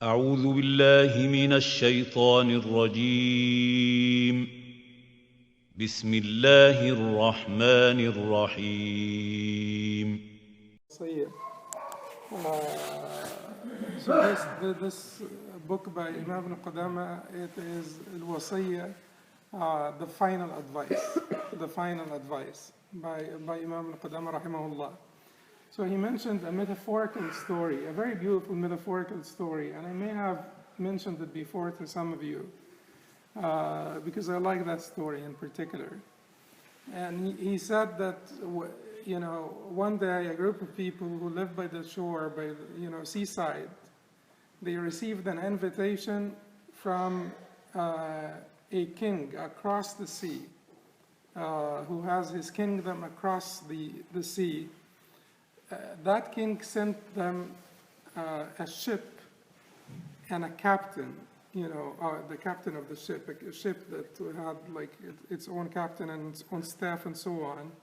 أعوذ بالله من الشيطان الرجيم. بسم الله الرحمن الرحيم. Sayyid. So this book by Imam Qudamah, it is al-Wasiyya, the final advice, by Imam Qudamah rahimahullah. So he mentioned a metaphorical story, a very beautiful metaphorical story, and I may have mentioned it before to some of you because I like that story in particular. And he said that, one day a group of people who live by the shore, by the, seaside, they received an invitation from a king across the sea, who has his kingdom across the sea. That king sent them a ship and a captain, the captain of the ship, a ship that had like its own captain and its own staff and so on,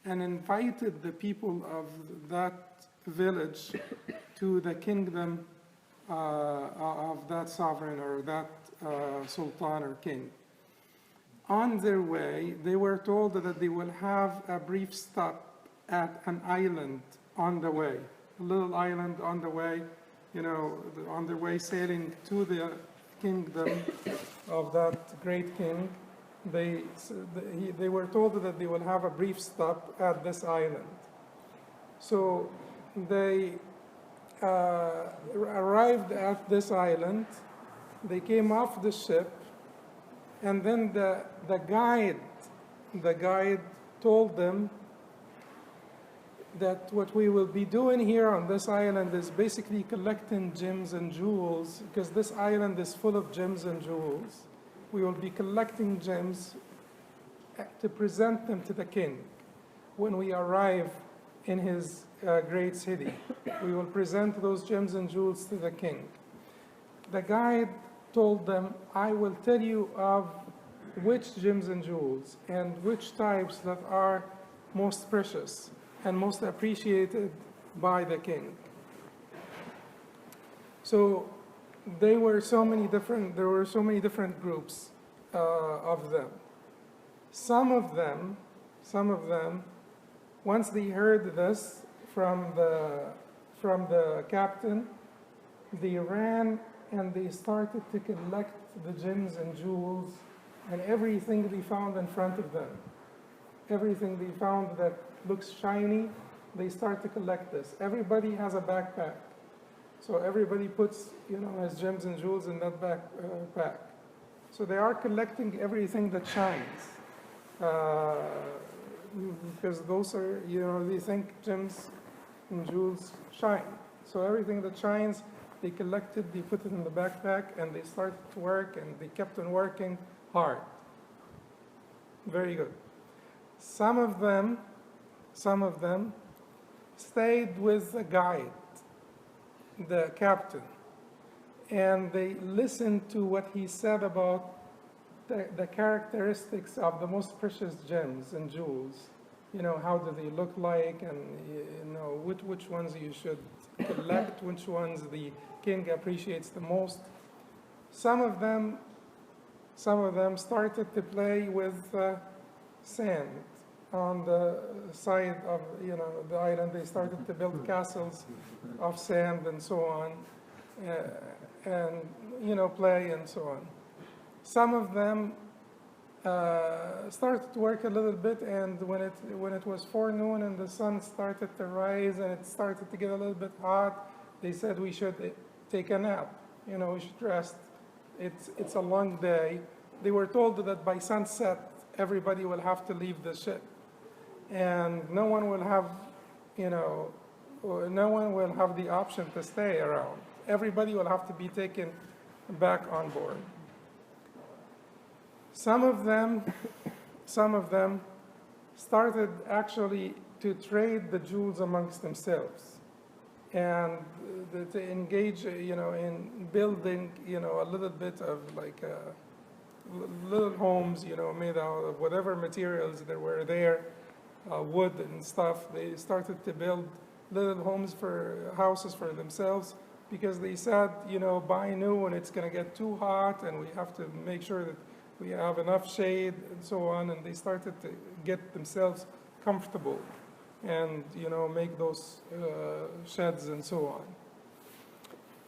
and invited the people of that village to the kingdom of that sovereign or that sultan or king. On their way, they were told that they will have a brief stop at an island on the way, a little island on the way, on their way sailing to the kingdom of that great king. They were told that they will have a brief stop at this island. So they arrived at this island, they came off the ship, and then the guide told them that what we will be doing here on this island is basically collecting gems and jewels, because this island is full of gems and jewels. We will be collecting gems to present them to the king. When we arrive in his great city, we will present those gems and jewels to the king. The guide told them, I will tell you of which gems and jewels and which types that are most precious and most appreciated by the king. So there were so many different groups of them. Some of them, once they heard this from the captain, they ran and they started to collect the gems and jewels and everything they found in front of them. Everything they found that looks shiny, they start to collect this. Everybody has a backpack. So everybody puts, his gems and jewels in that backpack. So they are collecting everything that shines. Because those are, they think gems and jewels shine. So everything that shines, they collected, they put it in the backpack, and they started to work, and they kept on working hard. Very good. Some of them stayed with the guide, the captain, and they listened to what he said about the characteristics of the most precious gems and jewels. How do they look like, and which ones you should collect, which ones the king appreciates the most. Some of them started to play with sand on the side of the island. They started to build castles of sand and so on, and play and so on. Some of them started to work a little bit, and when it was forenoon and the sun started to rise and it started to get a little bit hot, they said we should take a nap. We should rest. It's a long day. They were told that by sunset everybody will have to leave the ship, and no one will have the option to stay around. Everybody will have to be taken back on board. Some of them started actually to trade the jewels amongst themselves, and to engage in building a little bit of like little homes made out of whatever materials there were there, wood and stuff. They started to build little houses for themselves because they said, by noon it's going to get too hot and we have to make sure that we have enough shade and so on. And they started to get themselves comfortable and, make those sheds and so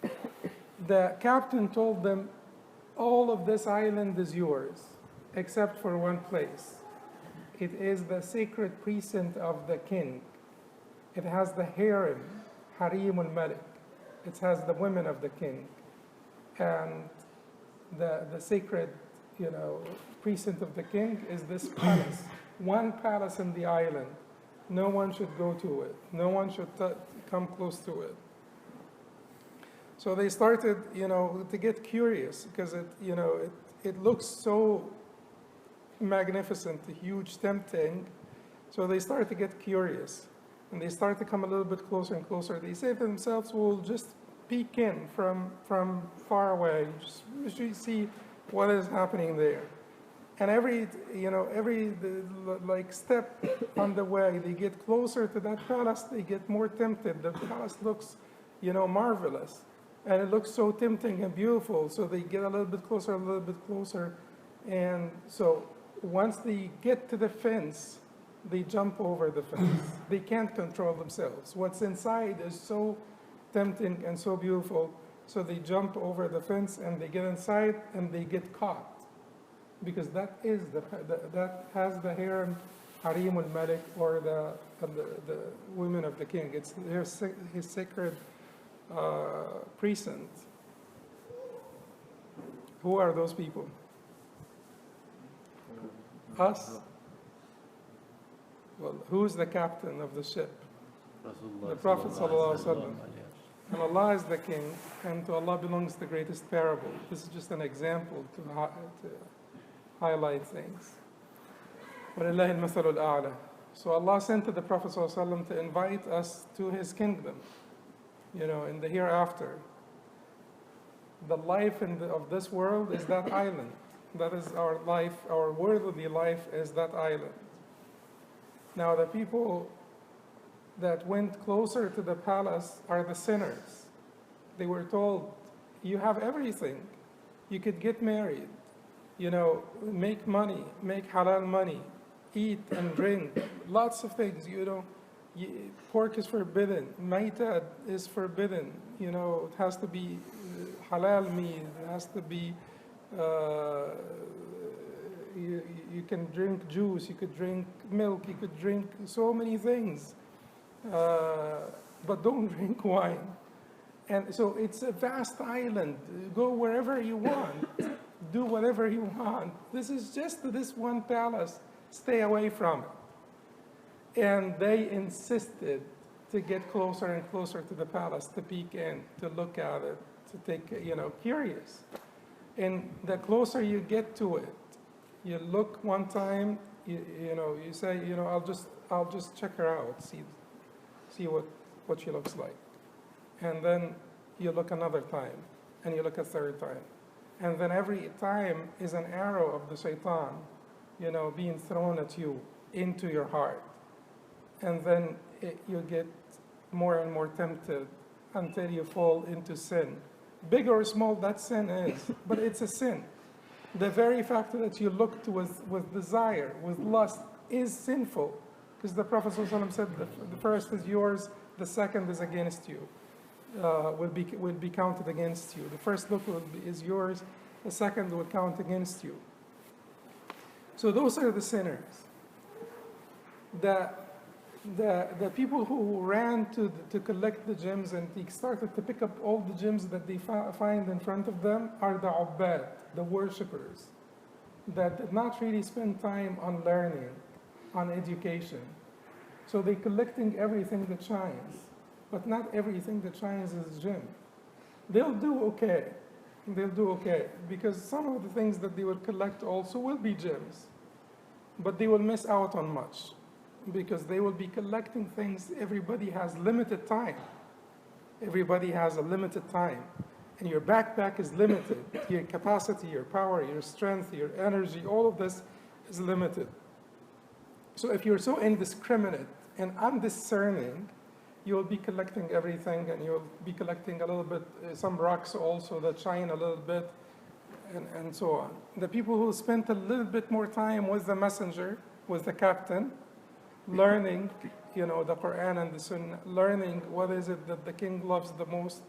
on. The captain told them, all of this island is yours, except for one place. It is the sacred precinct of the king. It has the harem, Hatem al Malik. It has the women of the king. And the sacred, precinct of the king is this palace. One palace in the island. No one should go to it. No one should come close to it. So they started, to get curious because it looks so magnificent, huge, tempting. So they started to get curious. And they start to come a little bit closer and closer. They say to themselves, we'll just peek in from far away, just see what is happening there. And every step on the way, they get closer to that palace, they get more tempted. The palace looks, marvelous. And it looks so tempting and beautiful. So they get a little bit closer. And so once they get to the fence, they jump over the fence. They can't control themselves. What's inside is so tempting and so beautiful. So they jump over the fence and they get inside and they get caught. Because that has the harem, Hatem al Malik, or the women of the king. It's his sacred precinct. Who are those people? Us? Well, who's the captain of the ship? The Prophet ﷺ. And Allah is the king, and to Allah belongs the greatest parable. This is just an example to highlight things. وَلِلَّهِ الْمَثَلُ الْأَعْلَى. So Allah sent to the Prophet ﷺ to invite us to his kingdom, in the hereafter. The life of this world is that island. That is our life, our worldly life is that island. Now the people that went closer to the palace are the sinners. They were told, you have everything. You could get married, make money, make halal money, eat and drink, lots of things, pork is forbidden, maitad is forbidden, it has to be halal meat, it has to be, you can drink juice, you could drink milk, you could drink so many things, but don't drink wine. And so it's a vast island. Go wherever you want, do whatever you want. This is just this one palace. Stay away from it. And they insisted to get closer and closer to the palace, to peek in, to look at it, to take, curious. And the closer you get to it, you look one time, you say, I'll just check her out, see what she looks like. And then you look another time, and you look a third time. And then every time is an arrow of the shaitan, being thrown at you, into your heart. And then you get more and more tempted until you fall into sin. Big or small that sin is, but it's a sin. The very fact that you looked with desire, with lust, is sinful. Because the Prophet ﷺ said the first is yours, the second is against you, will be counted against you. The first look is yours, the second will count against you. So those are the sinners. The people who ran to collect the gems and they started to pick up all the gems that they find in front of them are the ubbad, the worshippers, that did not really spend time on learning, on education. So they're collecting everything that shines, but not everything that shines is gem. They'll do okay. They'll do okay, because some of the things that they will collect also will be gems, but they will miss out on much, because they will be collecting things. Everybody has limited time. Everybody has a limited time, and your backpack is limited. Your capacity, your power, your strength, your energy, all of this is limited. So if you're so indiscriminate and undiscerning, you'll be collecting everything, and you'll be collecting a little bit, some rocks also that shine a little bit, and so on. The people who spent a little bit more time with the messenger, with the captain, learning, the Quran and the Sunnah, learning what is it that the king loves the most,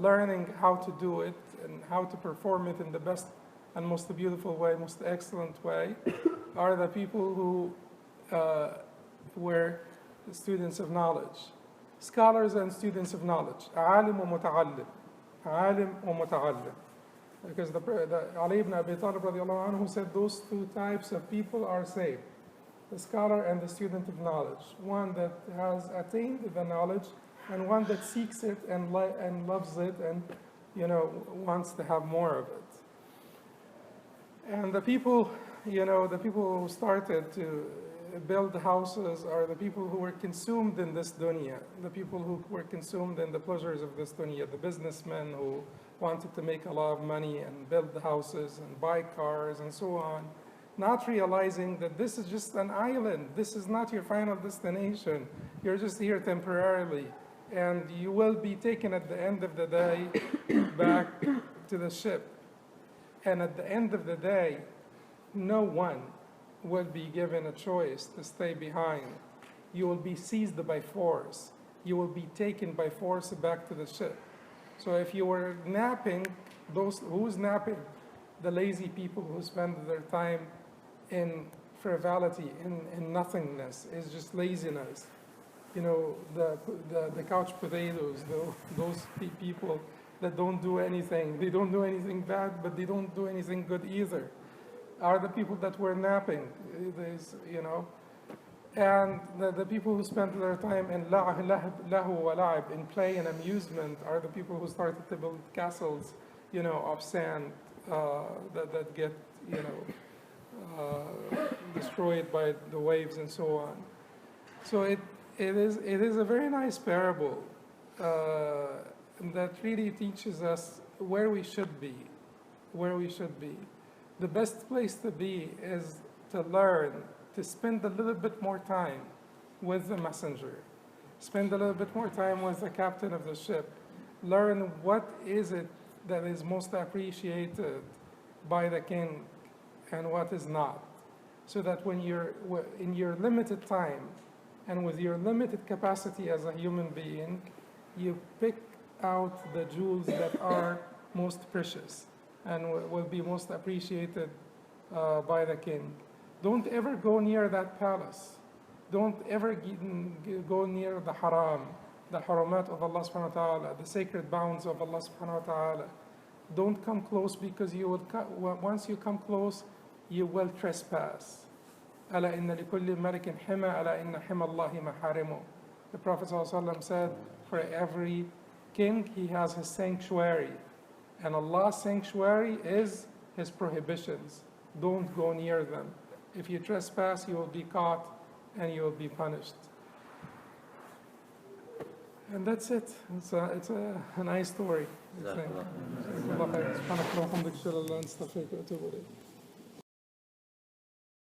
learning how to do it and how to perform it in the best and most beautiful way, most excellent way, are the people who were students of knowledge, scholars and students of knowledge, عالم ومتعلم, عالم ومتعلم. Because Ali ibn Abi Talib radiallahu anhu said those two types of people are saved, the scholar and the student of knowledge, one that has attained the knowledge and one that seeks it and loves it and wants to have more of it. And the people, the people who started to build houses are the people who were consumed in this dunya, the people who were consumed in the pleasures of this dunya, the businessmen who wanted to make a lot of money and build houses and buy cars and so on, not realizing that this is just an island. This is not your final destination. You're just here temporarily, and you will be taken at the end of the day back to the ship. And at the end of the day, no one will be given a choice to stay behind. You will be seized by force. You will be taken by force back to the ship. So if you were napping, who's napping? The lazy people who spend their time in frivolity, in nothingness, is just laziness. The couch potatoes, those people that don't do anything. They don't do anything bad, but they don't do anything good either, are the people that were napping. And the people who spent their time in lahu wa la'ib, in play and amusement, are the people who started to build castles, of sand that get, destroyed by the waves and so on. So it is a very nice parable that really teaches us where we should be, The best place to be is to learn, to spend a little bit more time with the messenger, spend a little bit more time with the captain of the ship, learn what is it that is most appreciated by the king and what is not, so that when you're in your limited time and with your limited capacity as a human being, you pick out the jewels that are most precious and will be most appreciated by the king. Don't ever go near that palace. Don't ever go near the haram, the haramat of Allah subhanahu wa ta'ala, the sacred bounds of Allah subhanahu wa ta'ala. Don't come close, because once you come close, you will trespass. ألا إن لكل ملك حمى ألا إن حمى الله محارمه. The Prophet ﷺ said, for every king he has his sanctuary, and Allah's sanctuary is his prohibitions. Don't go near them. If you trespass, you will be caught and you will be punished. And that's it. It's a nice story.